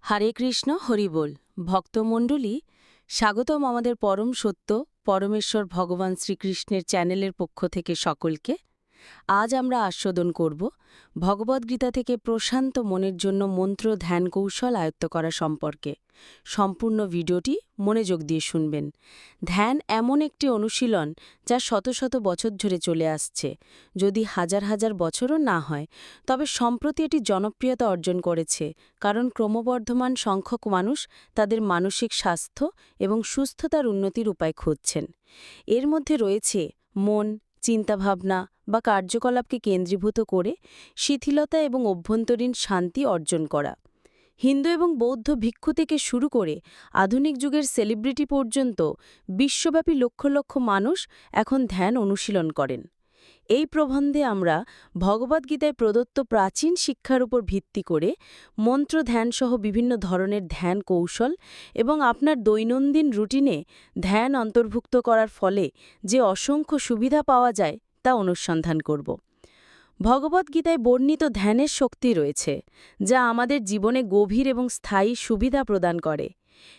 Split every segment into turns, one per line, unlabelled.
হরে কৃষ্ণ হরিবোল ভক্তমণ্ডলী, স্বাগতম আমাদের পরম সত্য পরমেশ্বর ভগবান শ্রীকৃষ্ণের চ্যানেলের পক্ষ থেকে সকলকে। আজ আমরা আস্বাদন করব ভগবদ্গীতা থেকে প্রশান্ত মনের জন্য মন্ত্র ধ্যান কৌশল আয়ত্ত করা সম্পর্কে। সম্পূর্ণ ভিডিওটি মনোযোগ দিয়ে শুনবেন। ধ্যান এমন একটি অনুশীলন যা শত শত বছর ধরে চলে আসছে, যদি হাজার হাজার বছরও না হয়, তবে সম্প্রতি এটি জনপ্রিয়তা অর্জন করেছে, কারণ ক্রমবর্ধমান সংখ্যক মানুষ তাদের মানসিক স্বাস্থ্য এবং সুস্থতার উন্নতির উপায় খুঁজছেন। এর মধ্যে রয়েছে মন, চিন্তাভাবনা বা কার্যকলাপকে কেন্দ্রীভূত করে শিথিলতা এবং অভ্যন্তরীণ শান্তি অর্জন করা। হিন্দু এবং বৌদ্ধ ভিক্ষু থেকে শুরু করে আধুনিক যুগের সেলিব্রিটি পর্যন্ত বিশ্বব্যাপী লক্ষ লক্ষ মানুষ এখন ধ্যান অনুশীলন করেন। এই প্রবন্ধে আমরা ভগবদ্গীতায় প্রদত্ত প্রাচীন শিক্ষার উপর ভিত্তি করে মন্ত্র ধ্যানসহ বিভিন্ন ধরনের ধ্যান কৌশল এবং আপনার দৈনন্দিন রুটিনে ধ্যান অন্তর্ভুক্ত করার ফলে যে অসংখ্য সুবিধা পাওয়া যায় তা অনুসন্ধান করব। ভগবদ্গীতায় বর্ণিত ধ্যানের শক্তি রয়েছে, যা আমাদের জীবনে গভীর এবং স্থায়ী সুবিধা প্রদান করে।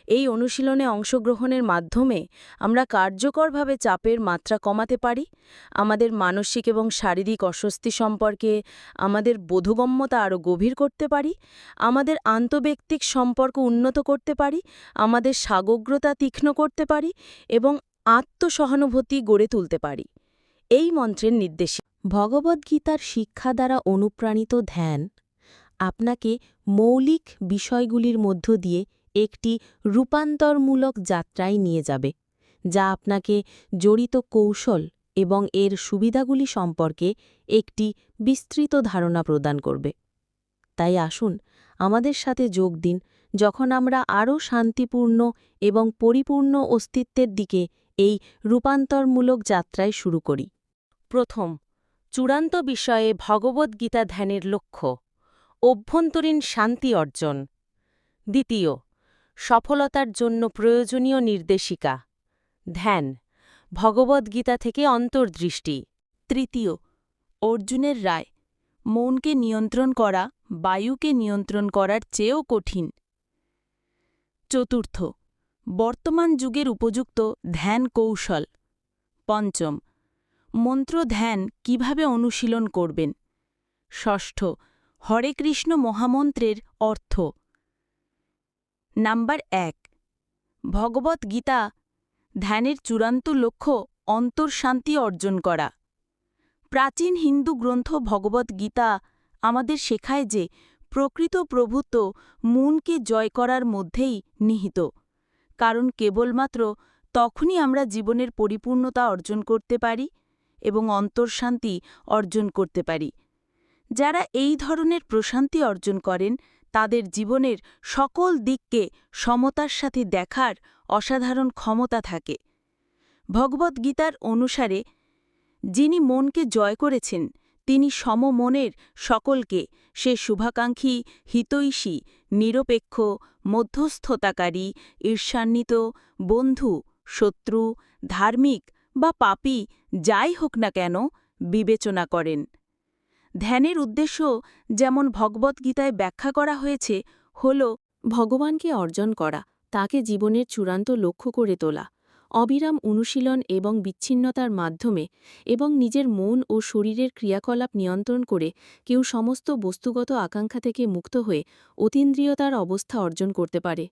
এই অনুশীলনে অংশগ্রহণের মাধ্যমে আমরা কার্যকরভাবে চাপের মাত্রা কমাতে পারি, আমাদের মানসিক এবং শারীরিক অস্বস্তি সম্পর্কে আমাদের বোধগম্যতা আরও গভীর করতে পারি, আমাদের আন্তঃব্যক্তিক সম্পর্ক উন্নত করতে পারি, আমাদের সাগগ্রতা তীক্ষ্ণ করতে পারি এবং আত্মসহানুভূতি গড়ে তুলতে পারি। এই মন্ত্রের নির্দেশ ভগবদ্গীতার শিক্ষা দ্বারা অনুপ্রাণিত ধ্যান আপনাকে মৌলিক বিষয়গুলির মধ্য দিয়ে একটি রূপান্তরমূলক যাত্রায় নিয়ে যাবে, যা আপনাকে জড়িত কৌশল এবং এর সুবিধাগুলি সম্পর্কে একটি বিস্তৃত ধারণা প্রদান করবে। তাই আসুন আমাদের সাথে যোগ দিন যখন আমরা আরও শান্তিপূর্ণ এবং পরিপূর্ণ অস্তিত্বের দিকে এই রূপান্তরমূলক যাত্রায় শুরু করি। প্রথম, চূড়ান্ত বিষয়ে ভগবদ্গীতা ধ্যানের লক্ষ্য অভ্যন্তরীণ শান্তি অর্জন। দ্বিতীয়, সফলতার জন্য প্রয়োজনীয় নির্দেশিকা ধ্যান, ভগবদ্গীতা থেকে অন্তর্দৃষ্টি। তৃতীয়, অর্জুনের রায়, মনকে নিয়ন্ত্রণ করা বায়ুকে নিয়ন্ত্রণ করার চেয়েও কঠিন। চতুর্থ, বর্তমান যুগের উপযুক্ত ধ্যান কৌশল। পঞ্চম, মন্ত্র ধ্যান কিভাবে অনুশীলন করবেন। ষষ্ঠ, হরে কৃষ্ণ মহামন্ত্রের অর্থ। নাম্বার ১, ভগবদ্গীতা ধ্যানের চূড়ান্ত লক্ষ্য অন্তর্শান্তি অর্জন করা। প্রাচীন হিন্দু গ্রন্থ ভগবদ্গীতা আমাদের শেখায় যে প্রকৃত প্রভুত্ব মনকে জয় করার মধ্যেই নিহিত, কারণ কেবলমাত্র তখনই আমরা জীবনের পরিপূর্ণতা অর্জন করতে পারি এবং অন্তর্শান্তি অর্জন করতে পারি। যারা এই ধরনের প্রশান্তি অর্জন করেন তাদের জীবনের সকল দিককে সমতার সাথে দেখার অসাধারণ ক্ষমতা থাকে। ভগবদ্গীতার অনুসারে যিনি মনকে জয় করেছেন তিনি সমমনের সকলকে, সে শুভাকাঙ্ক্ষী, হিতৈষী, নিরপেক্ষ, মধ্যস্থতাকারী, ঈর্ষান্বিত, বন্ধু, শত্রু, ধার্মিক বা পাপী যাই হোক না কেন বিবেচনা করেন। ধ্যানের উদ্দেশ্য, যেমন ভগবদ্গীতায় ব্যাখ্যা করা হয়েছে, হল ভগবানকে অর্জন করা, তাকে জীবনের চূড়ান্ত লক্ষ্য করে তোলা। অবিরাম অনুশীলন এবং বিচ্ছিন্নতার মাধ্যমে এবং নিজের মন ও শরীরের ক্রিয়াকলাপ নিয়ন্ত্রণ করে কেউ সমস্ত বস্তুগত আকাঙ্ক্ষা থেকে মুক্ত হয়ে অতীন্দ্রিয়তার অবস্থা অর্জন করতে পারে।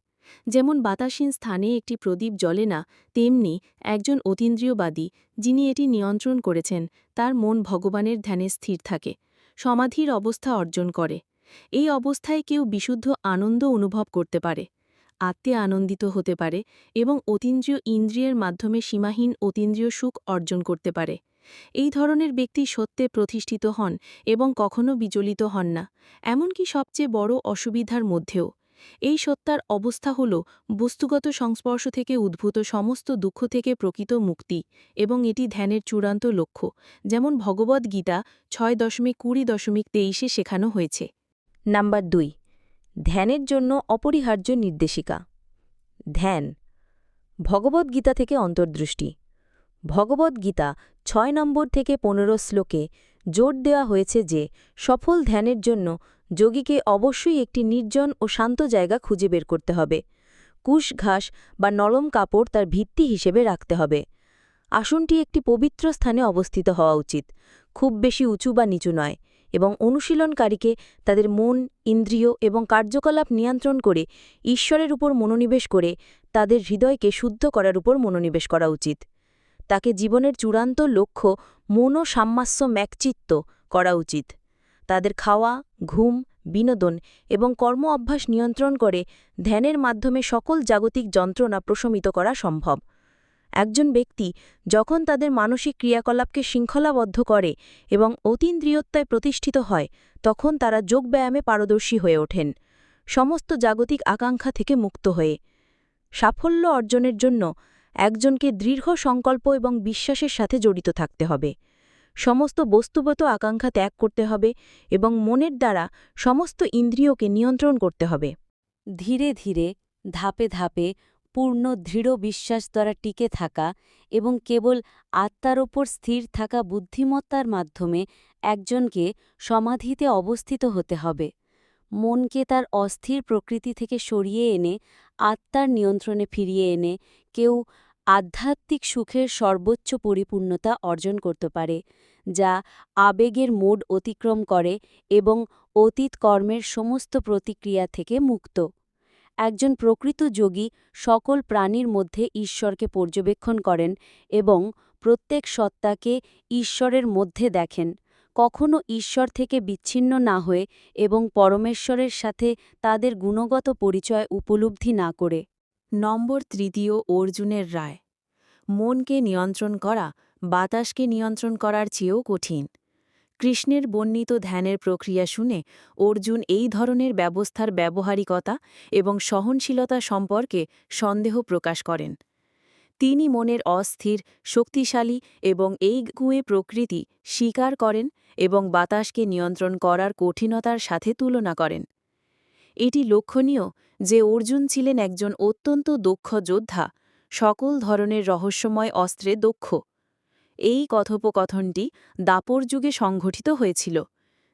যেমন বাতাসীন স্থানে একটি প্রদীপ জ্বলে না, তেমনি একজন অতীন্দ্রিয়বাদী যিনি এটি নিয়ন্ত্রণ করেছেন তার মন ভগবানের ধ্যানে স্থির থাকে, সমাধির অবস্থা অর্জন করে। এই অবস্থায় কেউ বিশুদ্ধ আনন্দ অনুভব করতে পারে, আত্মে আনন্দিত হতে পারে এবং অতীন্দ্রিয় ইন্দ্রিয়ের মাধ্যমে সীমাহীন অতীন্দ্রিয় সুখ অর্জন করতে পারে। এই ধরনের ব্যক্তি সত্যে প্রতিষ্ঠিত হন এবং কখনো বিচলিত হন না, এমনকি সবচেয়ে বড় অসুবিধার মধ্যেও। এই সত্তার অবস্থা হল বস্তুগত সংস্পর্শ থেকে উদ্ভূত সমস্ত দুঃখ থেকে প্রকৃত মুক্তি, এবং এটি ধ্যানের চূড়ান্ত লক্ষ্য, যেমন ভগবদ্গীতা 6.20.23 শেখানো হয়েছে। নাম্বার 2, ধ্যানের জন্য অপরিহার্য নির্দেশিকা ধ্যান, ভগবদ্গীতা থেকে অন্তর্দৃষ্টি। ভগবদ্গীতা 6 নম্বর থেকে 15 শ্লোকে জোর দেওয়া হয়েছে যে সফল ধ্যানের জন্য
যোগীকে অবশ্যই একটি নির্জন ও শান্ত জায়গা খুঁজে বের করতে হবে। কুশ ঘাস বা নরম কাপড় তার ভিত্তি হিসেবে রাখতে হবে। আসনটি একটি পবিত্র স্থানে অবস্থিত হওয়া উচিত, খুব বেশি উঁচু বা নিচু নয়, এবং অনুশীলনকারীকে তাদের মন, ইন্দ্রিয় এবং কার্যকলাপ নিয়ন্ত্রণ করে ঈশ্বরের উপর মনোনিবেশ করে তাদের হৃদয়কে শুদ্ধ করার উপর মনোনিবেশ করা উচিত। তাকে জীবনের চূড়ান্ত লক্ষ্য মনোসাম্যাস্য ম্যাকচিত্ত করা উচিত। তাদের খাওয়া, ঘুম, বিনোদন এবং কর্ম অভ্যাস নিয়ন্ত্রণ করে ধ্যানের মাধ্যমে সকল জাগতিক যন্ত্রণা প্রশমিত করা সম্ভব। একজন ব্যক্তি যখন তাদের মানসিক ক্রিয়াকলাপকে শৃঙ্খলাবদ্ধ করে এবং অতীন্দ্রিয়ত্বায় প্রতিষ্ঠিত হয়, তখন তারা যোগব্যায়ামে পারদর্শী হয়ে ওঠেন, সমস্ত জাগতিক আকাঙ্ক্ষা থেকে মুক্ত হয়ে। সাফল্য অর্জনের জন্য একজনকে দৃঢ় সংকল্প এবং বিশ্বাসের সাথে জড়িত থাকতে হবে। সমস্ত বস্তুগত আকাঙ্ক্ষা ত্যাগ করতে হবে এবং মনের দ্বারা সমস্ত ইন্দ্রিয়কে নিয়ন্ত্রণ করতে হবে।
ধীরে ধীরে, ধাপে ধাপে, পূর্ণ দৃঢ় বিশ্বাস দ্বারা টিকে থাকা এবং কেবল আত্মার ওপর স্থির থাকা বুদ্ধিমত্তার মাধ্যমে একজনকে সমাধিতে অবস্থিত হতে হবে। মনকে তার অস্থির প্রকৃতি থেকে সরিয়ে এনে আত্মার নিয়ন্ত্রণে ফিরিয়ে এনে কেউ আধ্যাত্মিক সুখের সর্বোচ্চ পরিপূর্ণতা অর্জন করতে পারে, যা আবেগের মোড অতিক্রম করে এবং অতীত কর্মের সমস্ত প্রতিক্রিয়া থেকে মুক্ত। একজন প্রকৃত যোগী সকল প্রাণীর মধ্যে ঈশ্বরকে পর্যবেক্ষণ করেন এবং প্রত্যেক সত্তাকে ঈশ্বরের মধ্যে দেখেন, কখনো ঈশ্বর থেকে বিচ্ছিন্ন না হয়ে এবং পরমেশ্বরের সাথে তাদের গুণগত পরিচয় উপলব্ধি না করে। নম্বর ৩ অর্জুনের রায়। মনকে নিয়ন্ত্রণ করা বাতাসকে নিয়ন্ত্রণ করার চেয়েও কঠিন। কৃষ্ণের বর্ণিত ধ্যানের প্রক্রিয়া শুনে অর্জুন এই ধরনের ব্যবস্থার ব্যবহারিকতা এবং সহনশীলতা সম্পর্কে সন্দেহ প্রকাশ করেন। তিনি মনের অস্থির, শক্তিশালী এবং এই গুঁয়ে প্রকৃতি স্বীকার করেন এবং বাতাসকে নিয়ন্ত্রণ করার কঠিনতার সাথে তুলনা করেন। এটি লক্ষণীয় যে অর্জুন ছিলেন একজন অত্যন্ত দক্ষ যোদ্ধা, সকল ধরনের রহস্যময় অস্ত্রে দক্ষ। এই কথোপকথনটি দাপর যুগে সংঘটিত হয়েছিল,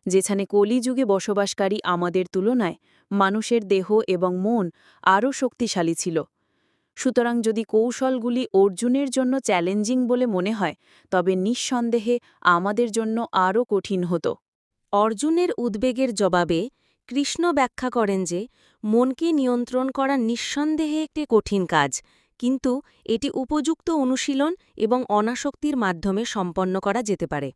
যেখানে কলিযুগে বসবাসকারী আমাদের তুলনায় মানুষের দেহ এবং মন আরও শক্তিশালী ছিল। সুতরাং যদি কৌশলগুলি অর্জুনের জন্য চ্যালেঞ্জিং বলে মনে হয়, তবে নিঃসন্দেহে আমাদের জন্য আরও কঠিন হতো। অর্জুনের উদ্বেগের জবাবে কৃষ্ণ ব্যাখ্যা করেন যে মনকে নিয়ন্ত্রণ করা নিঃসন্দেহে একটি কঠিন কাজ, কিন্তু এটি উপযুক্ত অনুশীলন এবং অনাসক্তির মাধ্যমে সম্পন্ন করা যেতে পারে।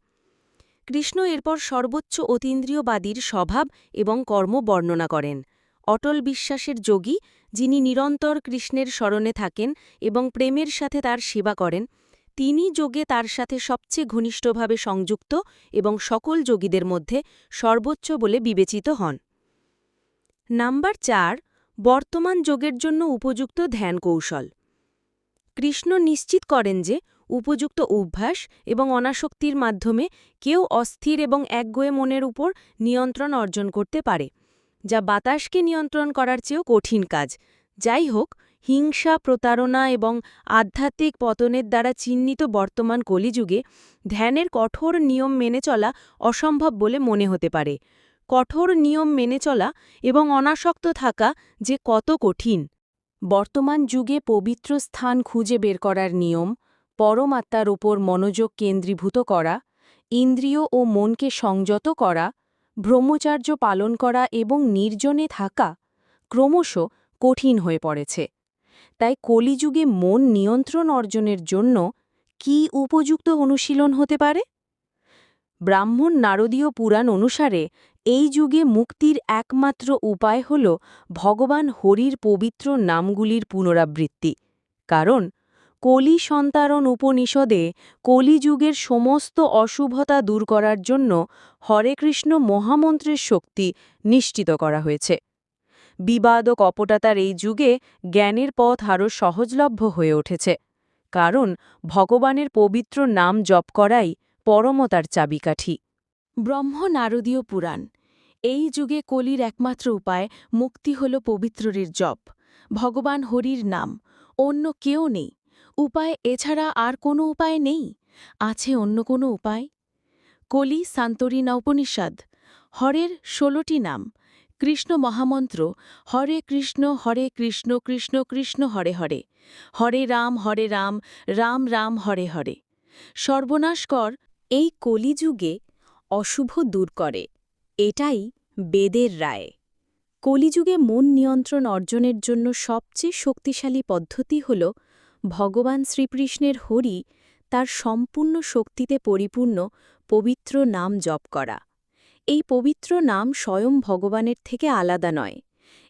কৃষ্ণ এরপর সর্বোচ্চ অতীন্দ্রিয়বাদীর স্বভাব এবং কর্ম বর্ণনা করেন। অটল বিশ্বাসের যোগী, যিনি নিরন্তর কৃষ্ণের স্মরণে থাকেন এবং প্রেমের সাথে তার সেবা করেন, তিনি যোগে তার সাথে সবচেয়ে ঘনিষ্ঠভাবে সংযুক্ত এবং সকল যোগীদের মধ্যে সর্বোচ্চ বলে বিবেচিত হন। নাম্বার ৪, বর্তমান যোগের জন্য উপযুক্ত ধ্যান কৌশল। কৃষ্ণ নিশ্চিত করেন যে উপযুক্ত অভ্যাস এবং অনাসক্তির মাধ্যমে কেউ অস্থির এবং একগুঁয়ে মনের উপর নিয়ন্ত্রণ অর্জন করতে পারে, যা বাতাসকে নিয়ন্ত্রণ করার চেয়েও কঠিন কাজ। যাই হোক, হিংসা, প্রতারণা এবং আধ্যাত্মিক পতনের দ্বারা চিহ্নিত বর্তমান কলিযুগে ধ্যানের কঠোর নিয়ম মেনে চলা অসম্ভব বলে মনে হতে পারে। কঠোর নিয়ম মেনে চলা এবং অনাসক্ত থাকা যে কত কঠিন! বর্তমান যুগে পবিত্র স্থান খুঁজে বের করার নিয়ম, পরমাত্মার ওপর মনোযোগ কেন্দ্রীভূত করা, ইন্দ্রিয় ও মনকে সংযত করা, ব্রহ্মচার্য পালন করা এবং নির্জনে থাকা ক্রমশ কঠিন হয়ে পড়েছে। তাই কলিযুগে মন নিয়ন্ত্রণ অর্জনের জন্য কি উপযুক্ত অনুশীলন হতে পারে? ব্রাহ্মণ নারদীয় পুরাণ অনুসারে এই যুগে মুক্তির একমাত্র উপায় হল ভগবান হরির পবিত্র নামগুলির পুনরাবৃত্তি। কারণ কলি সন্তারণ উপনিষদে কলিযুগের সমস্ত অশুভতা দূর করার জন্য হরে কৃষ্ণ মহামন্ত্রের শক্তি নিশ্চিত করা হয়েছে। বিবাদ ও কপটতার এই যুগে জ্ঞানের পথ আরও সহজলভ্য হয়ে উঠেছে, কারণ ভগবানের পবিত্র নাম জপ করাই পরমতার চাবিকাঠি। ব্রহ্ম নারদীয় পুরাণ। এই যুগে কলির একমাত্র উপায় মুক্তি হল পবিত্রীর জপ, ভগবান হরির নাম, অন্য কেউ নেই। উপায় এছাড়া আর কোনো উপায় নেই। আছে অন্য কোনো উপায়? কলি সান্তরিনা উপনিষদ। হরের ১৬টি নাম। কৃষ্ণ মহামন্ত্র হরে কৃষ্ণ কৃষ্ণ কৃষ্ণ হরে হরে, হরে রাম রাম রাম হরে হরে। সর্বনাশকর এই কলিযুগে অশুভ দূর করে, এটাই বেদের রায়। কলিযুগে মন নিয়ন্ত্রণ অর্জনের জন্য সবচেয়ে শক্তিশালী পদ্ধতি হল ভগবান শ্রীকৃষ্ণের হরি তার সম্পূর্ণ শক্তিতে পরিপূর্ণ পবিত্র নাম জপ করা। এই পবিত্র নাম স্বয়ং ভগবানের থেকে আলাদা নয়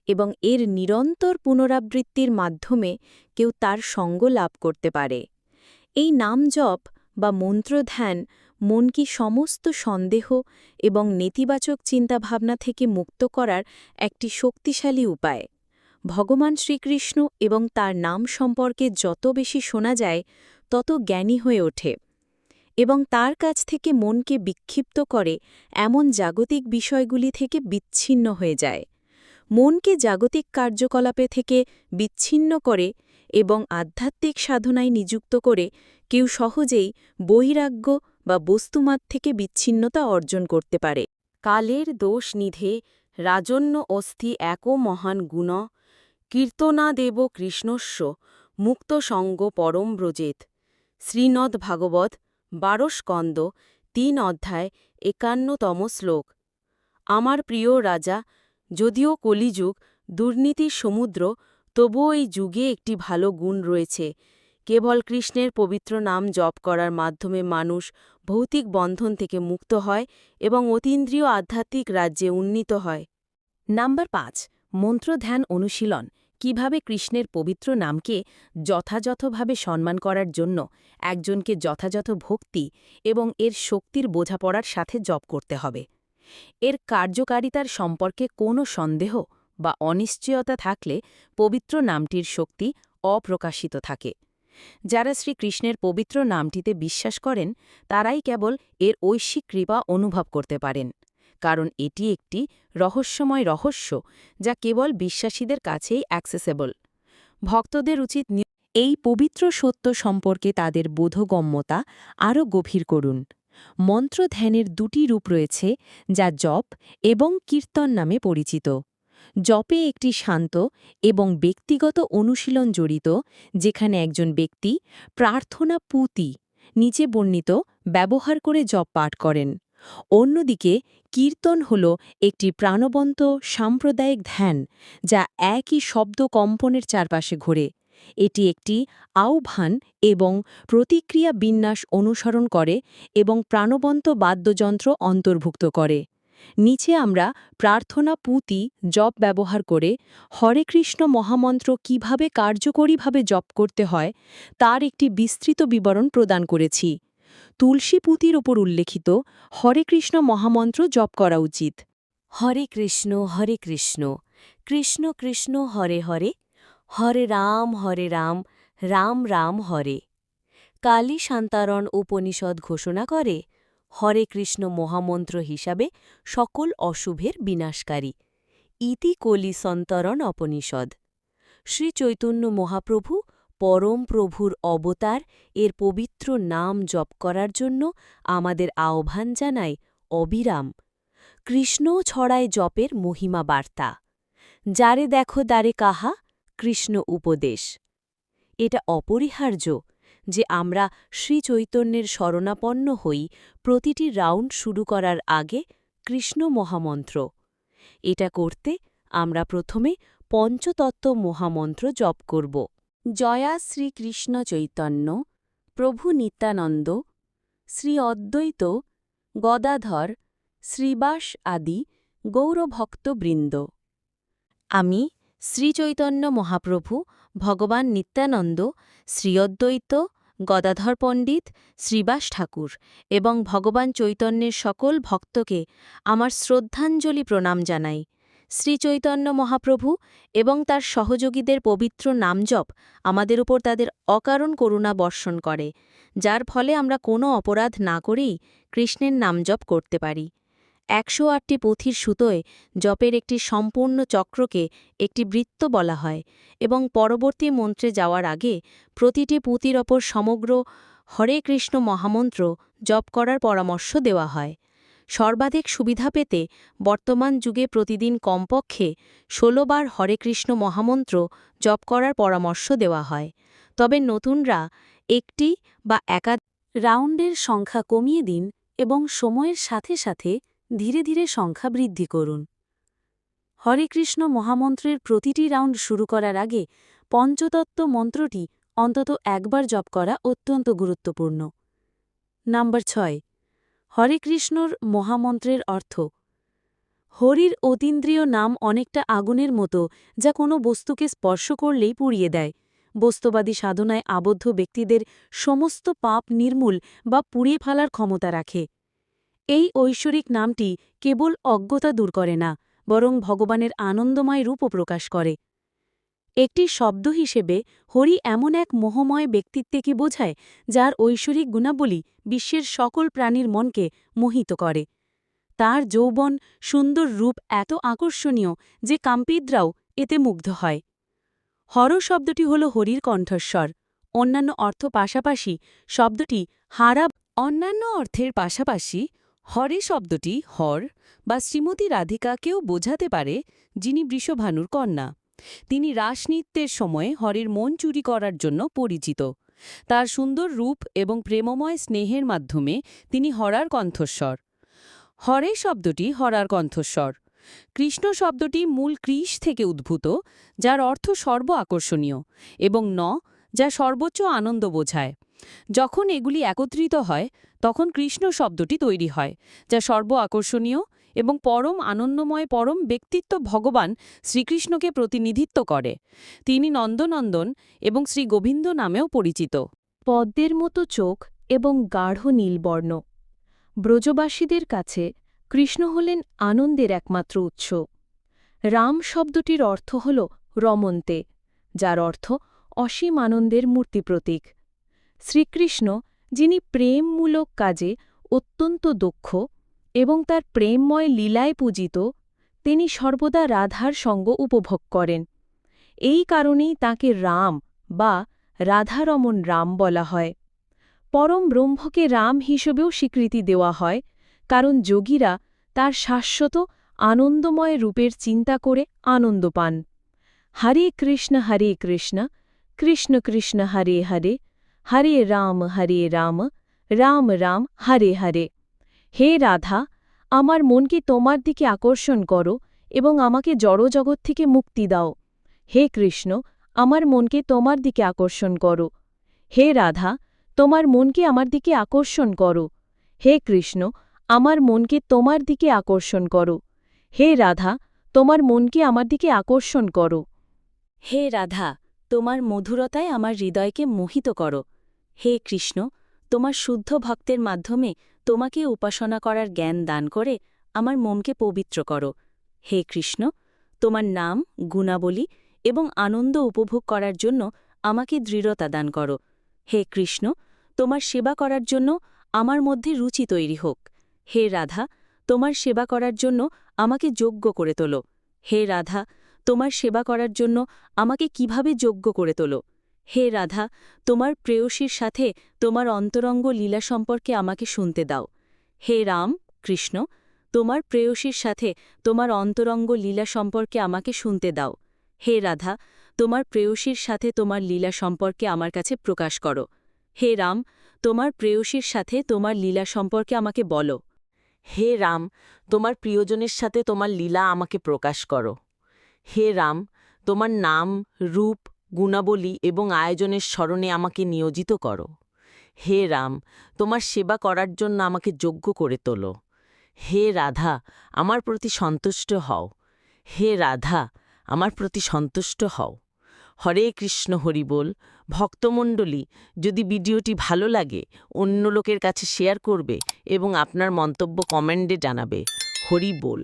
এবং এর নিরন্তর পুনরাবৃত্তির মাধ্যমে কেউ তার সঙ্গ লাভ করতে পারে। এই নাম জপ বা মন্ত্রধ্যান মনকে সমস্ত সন্দেহ এবং নেতিবাচক চিন্তাভাবনা থেকে মুক্ত করার একটি শক্তিশালী উপায়। ভগবান শ্রীকৃষ্ণ এবং তার নাম সম্পর্কে যত বেশি শোনা যায় তত জ্ঞানী হয়ে ওঠে এবং তার কাছ থেকে মনকে বিক্ষিপ্ত করে এমন জাগতিক বিষয়গুলি থেকে বিচ্ছিন্ন হয়ে যায়। মনকে জাগতিক কার্যকলাপে থেকে বিচ্ছিন্ন করে এবং আধ্যাত্মিক সাধনায় নিযুক্ত করে কেউ সহজেই বৈরাগ্য বা বস্তুমাত থেকে বিচ্ছিন্নতা অর্জন করতে পারে। কালের দোষ নিধে রাজন্য অস্থি একো মহান গুণ, কীর্তনাদেব কৃষ্ণস্য মুক্ত সঙ্গ পরম ব্রজেত। শ্রীনদ ভাগবত ১২ স্কন্দ ৩ অধ্যায় ৫১তম শ্লোক। আমার প্রিয় রাজা, যদিও কলিযুগ দুর্নীতির সমুদ্র, তবুও এই যুগে একটি ভালো গুণ রয়েছে। কেবল কৃষ্ণের পবিত্র নাম জপ করার মাধ্যমে মানুষ ভৌতিক বন্ধন থেকে মুক্ত হয় এবং অতীন্দ্রিয় আধ্যাত্মিক রাজ্যে উন্নীত হয়। নাম্বার ৫, মন্ত্রধ্যান অনুশীলন। কিভাবে কৃষ্ণের পবিত্র নামকে যথাযথভাবে সম্মান করার জন্য একজনকে যথাযথ ভক্তি এবং এর শক্তির বোঝাপড়ার সাথে জপ করতে হবে। এর কার্যকারিতার সম্পর্কে কোনো সন্দেহ বা অনিশ্চয়তা থাকলে পবিত্র নামটির শক্তি অপ্রকাশিত থাকে। যারা শ্রীকৃষ্ণের পবিত্র নামটিতে বিশ্বাস করেন তারাই কেবল এর ঐশ্বিক কৃপা অনুভব করতে পারেন, কারণ এটি একটি রহস্যময় রহস্য যা কেবল বিশ্বাসীদের কাছেই অ্যাক্সেসেবল। ভক্তদের উচিত এই পবিত্র সত্য সম্পর্কে তাদের বোধগম্যতা আরও গভীর করুন। মন্ত্রধ্যানের ২টি রূপ রয়েছে যা জপ এবং কীর্তন নামে পরিচিত। জপে একটি শান্ত এবং ব্যক্তিগত অনুশীলন জড়িত, যেখানে একজন ব্যক্তি প্রার্থনা পুঁতি নিচে বর্ণিত ব্যবহার করে জপ পাঠ করেন। অন্যদিকে কীর্তন হল একটি প্রাণবন্ত সাম্প্রদায়িক ধ্যান যা একই শব্দ কম্পনের চারপাশে ঘোরে। এটি একটি আহ্বান এবং প্রতিক্রিয়া বিন্যাস অনুসরণ করে এবং প্রাণবন্ত বাদ্যযন্ত্র অন্তর্ভুক্ত করে। নিচে আমরা প্রার্থনা পুঁতি জপ ব্যবহার করে হরে কৃষ্ণ মহামন্ত্র কিভাবে কার্যকরীভাবে জপ করতে হয় তার একটি বিস্তৃত বিবরণ প্রদান করেছি। তুলসী পুঁতির ওপর উল্লেখিত হরে কৃষ্ণ মহামন্ত্র জপ করা উচিত। হরে কৃষ্ণ কৃষ্ণ কৃষ্ণ হরে হরে, হরে রাম রাম রাম হরে। কালী শান্তারণ উপনিষদ ঘোষণা করে হরে কৃষ্ণ মহামন্ত্র হিসাবে সকল অশুভের বিনাশকারী। ইতি কলি সন্তরণ উপনিষদ। শ্রী চৈতন্য মহাপ্রভু পরম প্রভুর অবতার এর পবিত্র নাম জপ করার জন্য আমাদের আহ্বান জানায় অবিরাম। কৃষ্ণ ছড়ায় জপের মহিমা বার্তা। যারে দেখো দ্বারে কাহা কৃষ্ণ উপদেশ। এটা অপরিহার্য যে আমরা শ্রীচৈতন্যের শরণাপন্ন হই প্রতিটি রাউন্ড শুরু করার আগে কৃষ্ণ মহামন্ত্র। এটা করতে আমরা প্রথমে পঞ্চতত্ত্ব মহামন্ত্র জপ করব। জয়া শ্রীকৃষ্ণ চৈতন্য প্রভু নিত্যানন্দ, শ্রী অদ্বৈত গদাধর শ্রীবাস আদি গৌরভক্তবৃন্দ। আমি শ্রীচৈতন্য মহাপ্রভু, ভগবান নিত্যানন্দ, শ্রী অদ্বৈত গদাধর পণ্ডিত, শ্রীবাস ঠাকুর এবং ভগবান চৈতন্যের সকল ভক্তকে আমার শ্রদ্ধাঞ্জলি প্রণাম জানাই। শ্রীচৈতন্য মহাপ্রভু এবং তার সহযোগীদের পবিত্র নামজপ আমাদের উপর তাদের অকারণ করুণা বর্ষণ করে, যার ফলে আমরা কোনো অপরাধ না করেই কৃষ্ণের নামজপ করতে পারি। ১০৮টি পুঁথির সুতোয় জপের একটি সম্পূর্ণ চক্রকে একটি বৃত্ত বলা হয় এবং পরবর্তী মন্ত্রে যাওয়ার আগে প্রতিটি পুঁতির ওপর সমগ্র হরে কৃষ্ণ মহামন্ত্র জপ করার পরামর্শ দেওয়া হয়। সর্বাধিক সুবিধা পেতে বর্তমান যুগে প্রতিদিন কমপক্ষে ১৬ বার হরে কৃষ্ণ মহামন্ত্র জপ করার পরামর্শ দেওয়া হয়। তবে নতুনরা একটি বা একাধিক রাউন্ডের সংখ্যা কমিয়ে দিন এবং সময়ের সাথে সাথে ধীরে ধীরে সংখ্যা বৃদ্ধি করুন। হরে কৃষ্ণ মহামন্ত্রের প্রতিটি রাউন্ড শুরু করার আগে পঞ্চতত্ত্ব মন্ত্রটি অন্তত একবার জপ করা অত্যন্ত গুরুত্বপূর্ণ। নাম্বার ৬। হরে কৃষ্ণর মহামন্ত্রের অর্থ। হরির অতীন্দ্রিয় নাম অনেকটা আগুনের মতো, যা কোনো বস্তুকে স্পর্শ করলেই পুড়িয়ে দেয়। বস্তুবাদী সাধনায় আবদ্ধ ব্যক্তিদের সমস্ত পাপ নির্মূল বা পুড়িয়ে ফেলার ক্ষমতা রাখে। এই ঐশ্বরিক নামটি কেবল অজ্ঞতা দূর করে না, বরং ভগবানের আনন্দময় রূপও প্রকাশ করে। একটি শব্দ হিসেবে হরি এমন এক মোহময় ব্যক্তিত্বকে বোঝায়, যার ঐশ্বরিক গুণাবলী বিশ্বের সকল প্রাণীর মনকে মোহিত করে। তার যৌবন সুন্দর রূপ এত আকর্ষণীয় যে কাম্পিদরাও এতে মুগ্ধ হয়। হর শব্দটি হল হরির কণ্ঠস্বর। অন্যান্য অর্থ পাশাপাশি শব্দটি অন্যান্য অর্থের পাশাপাশি হরে শব্দটি হর বা শ্রীমতী রাধিকাকেও বোঝাতে পারে, যিনি বৃষভানুর কন্যা। তিনি রাসনৃত্যের সময় হরের মন চুরি করার জন্য পরিচিত। তার সুন্দর রূপ এবং প্রেমময় স্নেহের মাধ্যমে তিনি হরার কণ্ঠস্বর। হরে শব্দটি হরার কণ্ঠস্বর। কৃষ্ণ শব্দটি মূল কৃষ থেকে উদ্ভূত, যার অর্থ সর্ব আকর্ষণীয়, এবং যা সর্বোচ্চ আনন্দ বোঝায়। যখন এগুলি একত্রিত হয় তখন কৃষ্ণ শব্দটি তৈরি হয়, যা সর্ব আকর্ষণীয় এবং পরম আনন্দময় পরম ব্যক্তিত্ব ভগবান শ্রীকৃষ্ণকে প্রতিনিধিত্ব করে। তিনি নন্দনন্দন এবং শ্রী গোবিন্দ নামেও পরিচিত।
পদ্মের মতো চোখ এবং গাঢ় নীলবর্ণ। ব্রজবাসীদের কাছে কৃষ্ণ হলেন আনন্দের একমাত্র উৎস। রাম শব্দটির অর্থ হল রমন্তে, যার অর্থ অসীম আনন্দের মূর্তি প্রতীক। শ্রীকৃষ্ণ, যিনি প্রেমমূলক কাজে অত্যন্ত দক্ষ এবং তার প্রেমময় লীলায় পূজিত, তিনি সর্বদা রাধার সঙ্গ উপভোগ করেন। এই কারণেই তাঁকে রাম বা রাধারমণ রাম বলা হয়। পরম ব্রহ্মকে রাম হিসেবেও স্বীকৃতি দেওয়া হয়, কারণ যোগীরা তার শাশ্বত আনন্দময় রূপের চিন্তা করে আনন্দ পান। হরে কৃষ্ণ, কৃষ্ণ কৃষ্ণ হরে হরে, হরে রাম, রাম রাম হরে হরে। হে রাধা, আমার মনকে তোমার দিকে আকর্ষণ করো এবং আমাকে জড়জগৎ থেকে মুক্তি দাও। হে কৃষ্ণ, আমার মনকে তোমার দিকে আকর্ষণ করো। হে রাধা, তোমার মনকে আমার দিকে আকর্ষণ করো। হে কৃষ্ণ, আমার মনকে তোমার দিকে আকর্ষণ করো। হে রাধা, তোমার মনকে আমার দিকে আকর্ষণ করো।
হে রাধা, তোমার মধুরতায় আমার হৃদয়কে মোহিত করো। হে কৃষ্ণ, তোমার শুদ্ধ ভক্তের মাধ্যমে তোমাকে উপাসনা করার জ্ঞান দান করে আমার মনকে পবিত্র করো। হে কৃষ্ণ, তোমার নাম, গুণাবলী এবং আনন্দ উপভোগ করার জন্য আমাকে দৃঢ়তা দান করো। হে কৃষ্ণ, তোমার সেবা করার জন্য আমার মধ্যে রুচি তৈরি হোক। হে রাধা, তোমার সেবা করার জন্য আমাকে যোগ্য করে তোলো। হে রাধা, তোমার সেবা করার জন্য আমাকে কিভাবে যোগ্য করে তোলো। হে রাধা, তোমার প্রেয়সীর সাথে তোমার অন্তরঙ্গ লীলা সম্পর্কে আমাকে শুনতে দাও। হে রাম, কৃষ্ণ, তোমার প্রেয়সীর সাথে তোমার অন্তরঙ্গ লীলা সম্পর্কে আমাকে শুনতে দাও। হে রাধা, তোমার প্রেয়সীর সাথে তোমার লীলা সম্পর্কে আমার কাছে প্রকাশ করো। হে রাম, তোমার প্রেয়সীর সাথে তোমার লীলা সম্পর্কে আমাকে বলো। হে রাম, তোমার প্রিয়জনের সাথে তোমার লীলা আমাকে প্রকাশ করো। হে রাম, তোমার নাম, রূপ, গুণাবলী এবং আয়োজনের স্মরণে আমাকে নিয়োজিত করো। হে রাম, তোমার সেবা করার জন্য আমাকে যোগ্য করে তোলো। হে রাধা, আমার প্রতি সন্তুষ্ট হও। হে রাধা, আমার প্রতি সন্তুষ্ট হও। হরে কৃষ্ণ, হরি বল। ভক্তমণ্ডলী, যদি ভিডিওটি ভালো লাগে অন্য লোকের কাছে শেয়ার করবে এবং আপনার মন্তব্য কমেন্টে জানাবে। হরি বল।